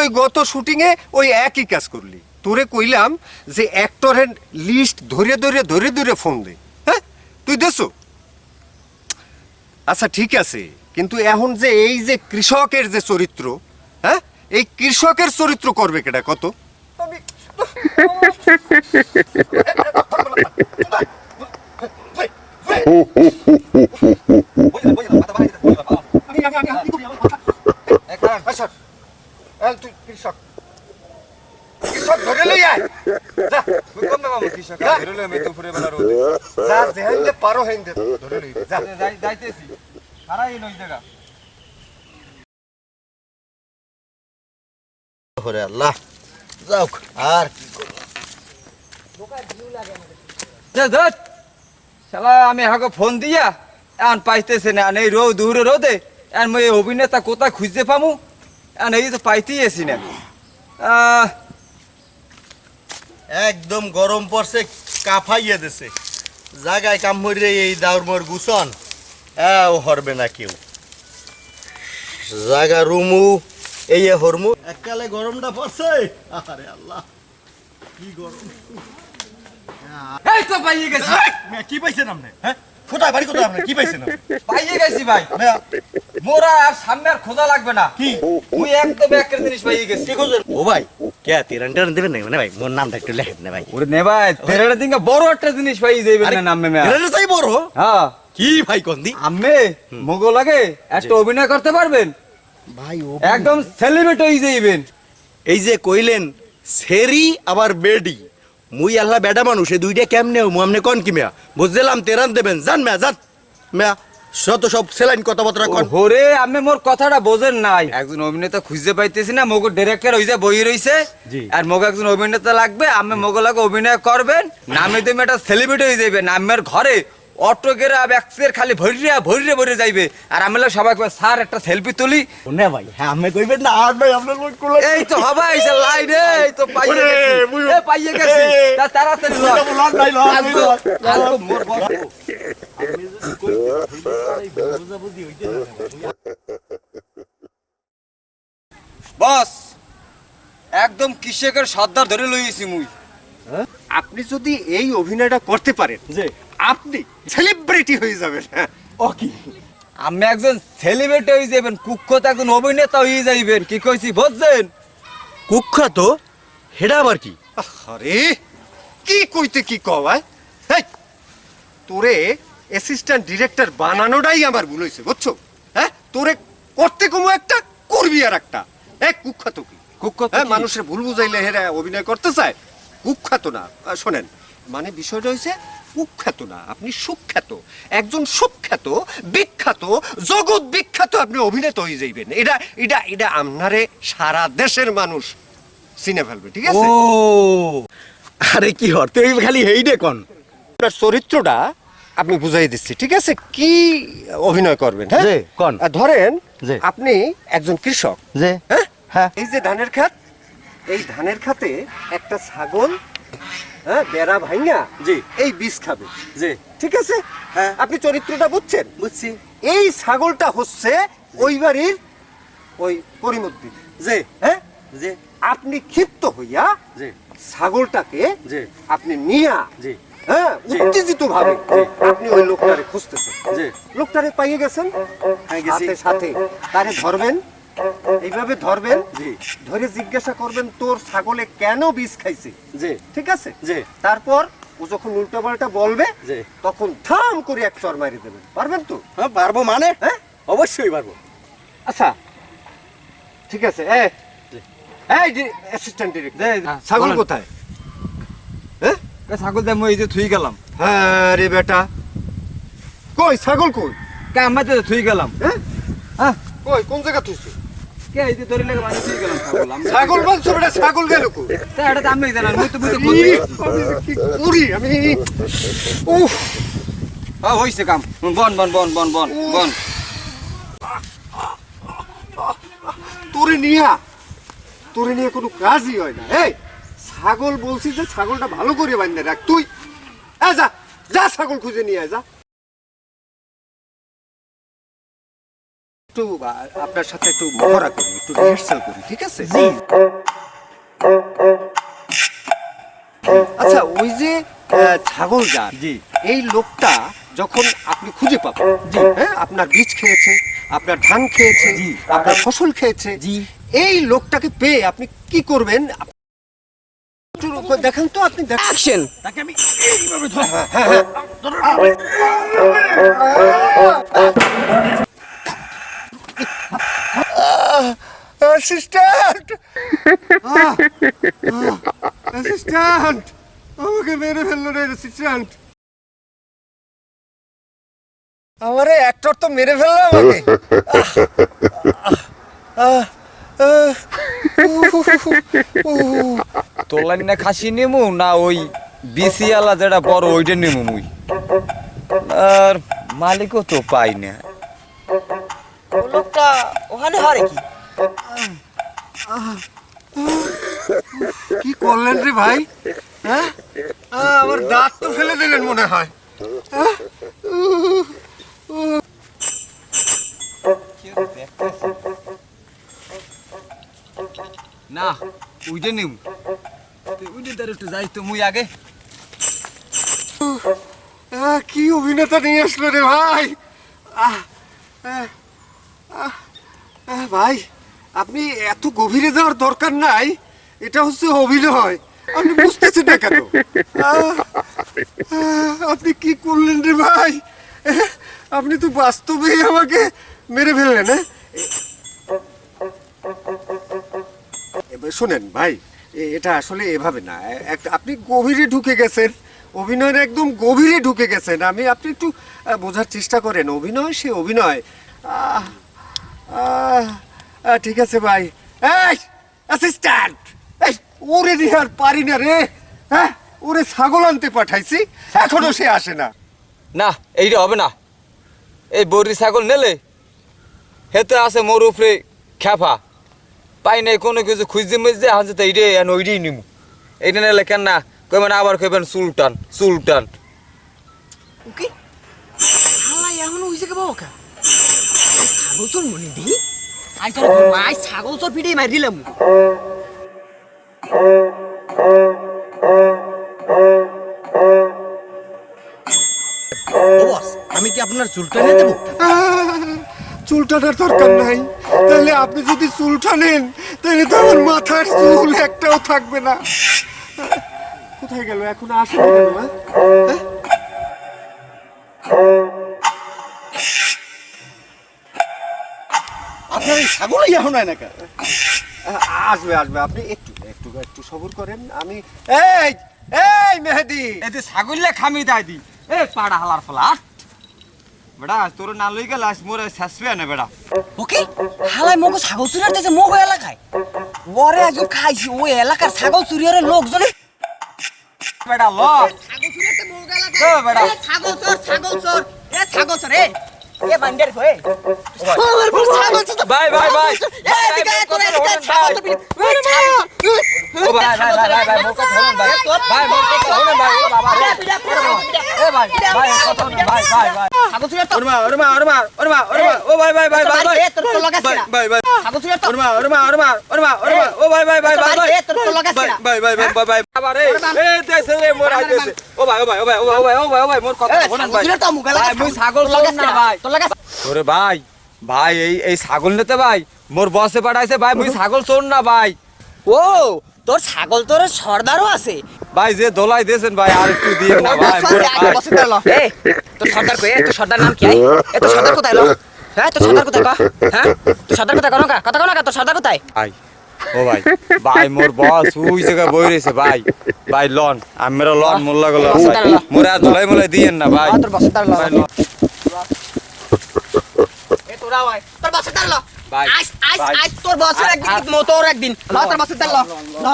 ওই গত শুটিংয়ে ওই একই কাজ করলি। তোরে কইলাম যে অ্যাক্টরের লিস্ট ধরে ধরে ধরে ধরে ফোন দে, হ্যাঁ তুই দেছো। আচ্ছা ঠিক আছে, কিন্তু এখন যে এই যে কৃষকের যে চরিত্র, হ্যাঁ এই কৃষকের চরিত্র করবে কেটা কত? তুই কৃষক কৃষক ধরে লই আয়, যা কম না মামু কৃষক ধরে লই আমি দুপুরে বেলা রোদে যা যেহাইলে পারো হেইন্দে ধরে লই যা। যাইতেছি হারাই লই জায়গা ওরে আল্লাহ, যাও আর কি করব। শালা আমি হাগো ফোন দিয়া এখন পাইতেছে না, এই দূরে রোদে এখন মই অভিনেতা কোথায় খুঁজতে পামু, এখন এই তো পাইতেই আছি না। একদম গরম পড়ছে, কাফাইয়া দিছে জায়গায় কাম হইরে এই দাউর মোর গুছন ও হরবে না কেউ। জায়গা রুমু এই হরমু এককালে গরমটা পড়ছে। আরে আল্লাহ কি গরম। এই তো পাইয়ে গেছি। কি পাইছেন আপনি? হ্যাঁ কোথায় বাড়ি কোথায় আপনি কি পাইছেন? পাইয়ে গেছি ভাই, মোরা আর সামনে আর খোঁজা লাগবে না। কি মুই একদম একের জিনিস পাইয়ে গেছি। কি খোঁজেন? ও ভাই কে তিরান টেরান দেবেন না ভাই, মোর নামটা একটু লেখেন না ভাই। ওরে নে ভাই, তেরাটা দিনকে বড় একটা জিনিস পাইয়ে যাইবেন না নামে মে। এটা তাই বড়। হ্যাঁ কি ভাই কোন দি আম্মে মগো লাগে একটা অভিনয় করতে পারবেন ভাই? ও একদম সেলিব্রিটি হয়ে যাইবেন। এই যে কইলেন সেরি আবার বেডি, মুই আল্লাহ বেডা মানুষ, এই দুইটা কেমনে মু আমনে কোন কি মিয়া বুঝলাম তেরান দেবেন জান মিয়া জান মিয়া শত সব সেলাইন কথাবার্তা কোন। ওরে আমি মোর কথাটা বোঝেন নাই, একজন অভিনেতা খুঁজে পাইতেছি না, মগো ডাইরেক্টর হইছে বই রইছে আর মগো একজন অভিনেতা লাগবে, আমি মগো লাগে অভিনয় করবেন, নামে তুমি একটা সেলিব্রিটি হয়ে যাইবেন। আমার ঘরে অটোগ্রাফ ব্যাক্সের খালি ভরিয়া ভরিয়ে ভরে যাইবে আর আমি সবাই স্যার একটা সেলফি তুলি না ভাই হ্যাঁ আমি কইবেন না আর ভাই আপনার লোক কোলা এই তো হবে এই লাইন এই তো পাইয়ে গেছি, এ পাইয়ে গেছি তা তাড়াতাড়ি লন ভাই লন আলগো মোর বড় আমি যদি কইতে বুঝা বুঝি হইতে না বস একদম কৃষকের সর্দার ধরে লইছি মুই। আপনি যদি এই অভিনয়টা করতে পারেন জি আপনি সেলিব্রিটি হয়ে যাবেন। ও কি আমি একজন সেলিব্রিটি হয়ে যাবেন, কুখ্যাত একজন অভিনেতা হয়ে যাইবেন, কি কইছি বুঝছেন? কুখ্যাত হেডা আবার কি? আরে কি কইতে কি কওয়ায়, হেই তোরে অ্যাসিস্ট্যান্ট ডিরেক্টর বানানোটাই আমার ভুল হইছে বুঝছো। হ্যাঁ তোরে করতে কমু একটা করবি আর একটা এক কুখ্যাত কি কুখ্যাত হ্যাঁ কি? মানুষের ভুল বুঝাইলে হেরা অভিনয় করতে চায়, কুখ্যাত না। শোনেন মানে বিষয়টা হইছে কুখ্যাত না, আপনি সুখ্যাত, একজন সুখ্যাত বিখ্যাত জগৎ বিখ্যাত আপনি অভিনেতা হয়ে যাইবেন। এটা এটা এটা আপনারে সারা দেশের মানুষ চিনে ফেলবে, ঠিক আছে? ও আরে কি হরতে ওই খালি হেইডে কোন আপনার চরিত্রটা আপনি বুঝাই দিচ্ছি, ঠিক আছে? কি অভিনয় করবেন? হ্যাঁ জি, কোন? ধরেন জি। আপনি একজন কৃষক, যে হ্যাঁ হ্যাঁ এই যে ধানের খাত, এই ধানের খাতে একটা ছাগল হ্যাঁ বেড়া ভাঙা জি এই বীজ খাবে, জি ঠিক আছে? হ্যাঁ আপনি চরিত্রটা বুঝছেন? বুঝছি এই ছাগলটা হচ্ছে ওই বাড়ির ওই করিমউদ্দিন, যে হ্যাঁ যে আপনি ক্ষিপ্ত হইয়া যে ছাগলটাকে জি আপনি নিয়া জি হ্যাঁ উত্তেজিত ভাবে আপনি ওই লোকটারে খুঁজতেছেন, জি লোকটারে পাইয়ে গেছেন, আমি গেছি সাথে সাথে তারে ধরবেন, এইভাবে ধরবেন, জি ধরে জিজ্ঞাসা করবেন তোর ছাগলে কেন বীজ খাইছে, জি ঠিক আছে? জি তারপর ও যখন উল্টো পাল্টা বলবে জি তখন থাম করে এক চর মারি দেবেন, পারবেন তো? হ্যাঁ পারবো মানে হ্যাঁ অবশ্যই পারবো। আচ্ছা ঠিক আছে। এই অ্যাসিস্ট্যান্ট ডিরেক্টর, ছাগল বলেন। কোথায়? হ্যাঁ ছাগল দিয়ে মই এই যে থুই গেলাম, হ্যাঁ রে বেটা, কই ছাগল কই? কে আমাতে থুই গেলাম। হ্যাঁ হ্যাঁ কই কোন জায়গা তুইছিস? কে এই যে ধরে লাগে মানে থুই গেলাম ছাগল। ছাগল বলছো বেটা, ছাগল গেল কই? তা এটা তো আমি জানাম, মুই তো কি করি আমি? উফ হ্যাঁ হইছে কাম, বন বন বন বন বন বন। তোরে নিয়ে কোনো কাজই হয় না। এই ছাগল বলছি যে ছাগলটা ভালো করে বাঁধতে রাখ তুই। যা যা ছাগল খুঁজে নিয়ে আয়, যা। একটু আপনার সাথে একটু মহড়া করি। একটু রিহার্সাল করি, ঠিক আছে? আচ্ছা, ওই যে ছাগল জাত, জি। এই লোকটা যখন আপনি খুঁজে পাবেন, হ্যাঁ, আপনার বীজ খেয়েছে, আপনার ধান খেয়েছে, জি। আপনার ফসল খেয়েছে, জি। এই লোকটাকে পেয়ে আপনি কি করবেন? একটু দেখেন তো, আপনি দেখেন। অ্যাকশন। তাকে আমি এইভাবে ধর। অ্যাসিস্ট্যান্ট, অ্যাসিস্ট্যান্ট, আমাকে মেরে ফেললো রে অ্যাসিস্ট্যান্ট। আমারে অ্যাক্টর তো মেরে ফেললো আমাকে। তোর না খাসি নেমু না ওই বিসিয়ালা যেটা বড় ওইটা নেমু মুই। আর মালিকও তো পাই না। লোকটা ওখানে হারে কি? কি করলেন রে ভাই? হ্যাঁ, আমার দাঁত তো ফেলে দিলেন মনে হয়। না ওইটা নেমু। ওইটা তার একটু যাই তো মুই আগে। কি অভিনেতা নিয়ে আসলো রে ভাই! ভাই, আপনি এত গভীরে যাওয়ার দরকার নাই, এটা হচ্ছে অভিনয়, আপনি বুঝতেছেন না কেন? আপনি কি করলেন রে ভাই? আপনি তো বাস্তবেই আমাকে মেরে ফেললেন। হ্যাঁ, এবার শোনেন ভাই, এটা আসলে এভাবে না। আপনি গভীরে ঢুকে গেছেন, অভিনয়ের একদম গভীরে ঢুকে গেছেন। আপনি একটু বোঝার চেষ্টা করেন, অভিনয় সে অভিনয়। ঠিক আছে ভাই। এই অ্যাসিস্ট্যান্ট, এই ওরে নিয়ে আর পারি না রে। হ্যাঁ, ওরে ছাগল আনতে পাঠাইছি, এখনো সে আসে না। না এইটা হবে না। এই বড়ি ছাগল নেলে হেতে আছে মোর উপরে খেপা পাই নাই কোনো কিছু খুঁজতে মুজতে হাতে তো এইটাই আর ওইটাই নিমু। এইটা নেলে কেন না কইবেন আবার কইবেন সুলতান সুলতান। ওকে হালাই এমন হইছে কে বাবা? ছাগল চোর মনে দি আই তোর মাই ছাগল চোর পিড়ে মারি দিলাম। ও বস, আমি কি আপনার চুলটা নিয়ে দেবো? চুলটার দরকার নাই। তাহলে আপনি যদি চুলটা নেন, তাহলে তো আমার মাথার চুল একটাও থাকবে না। কোথায় গেল এখন? আসে না কেন? হ্যাঁ? আপনার এই ছাগলই এখন হয় না কেন? আসবে আসবে, আপনি একটু একটু একটু সবুর করেন। আমি এই এই মেহেদি, এতে ছাগললে খামি দাই দি। এ পাড়া হালার ফলা বেড়া তোর না লই গেল আজ মোরে শাসবে না বেড়া। ওকে হালাই মগো ছাগল চুরি করতেছে মগো এলাকায়। ওরে আজব খাইছি ওই এলাকার ছাগল চুরিয়ারে লোকজনে বেড়া ল ছাগল চুরি করতে মগো ও এলাকায়। বেড়া। এ ছাগল চোর ছাগল চোর এ ছাগল চোর এ বান্ডার কই আমার পুরো ছাগল চোর। ভাই ভাই ভাই এ এদিকে তোর এদিকে ছাগল চোর ওই ছাগল চোর। ও ভাই ভাই ভাই ভাই মোর কথা শুনুন ভাই ভাই মোর কথা শুনুন ভাই ও বাবা রে এ ভাই ভাই কথা শুনুন ভাই ভাই ভাই ছাগল চুরি তো ওরমা ওরমা ওরমা ওরমা ওরমা ও ভাই ভাই ভাই ভাই ভাই এ তোর লাগাছে না ভাই ভাই ছাগল চুরি তো ওরমা ওরমা ওরমা ওরমা ওরমা ও ভাই ভাই ভাই ভাই ভাই এ তোর লাগাছে না ভাই ভাই ভাই ভাই ভাই বাবা রে এ দেশে রে মোর আইতেছে ও ভাই ও ভাই ও ভাই ও ভাই ও ভাই ও ভাই মোর কথা শুনুন ভাই ছাগল চুরি তো মুগা ভাই লাগাছে মুই ছাগল চোর না ভাই তোর লাগাছে ওরে ভাই ভাই এই ছাগল নিতে ভাই মোর বসে পাঠাইছে ভাই মুই ছাগল চোর না ভাই ও তোর ছাগল তোর সর্দারও আছে ভাই যে দোলাই দিয়েছেন ভাই আর একটু দিন না ভাই মোর ভাই। এ তোর সর্দার কই তোর সর্দার নাম কি এ তোর সর্দার কোথায় লো হ্যাঁ তোর সর্দার কোথায় কা হ্যাঁ তোর সর্দার কোথায় কোন কা কথা কোন কা তোর সর্দার কোথায় ভাই ও ভাই ভাই মোর বস ওই জায়গা বই রয়েছে ভাই ভাই লন আমরা লন মোল্লা গেল মোরে আর দোলাই মোলাই দিয়েন না ভাই তোর বসতার লো ভাই লন। এ তোরা ভাই তোর বসতার লো ভাই, আইস আইস ভাই। আইস তোর বসের একদিন তোর একদিন ল তোর বসতার লো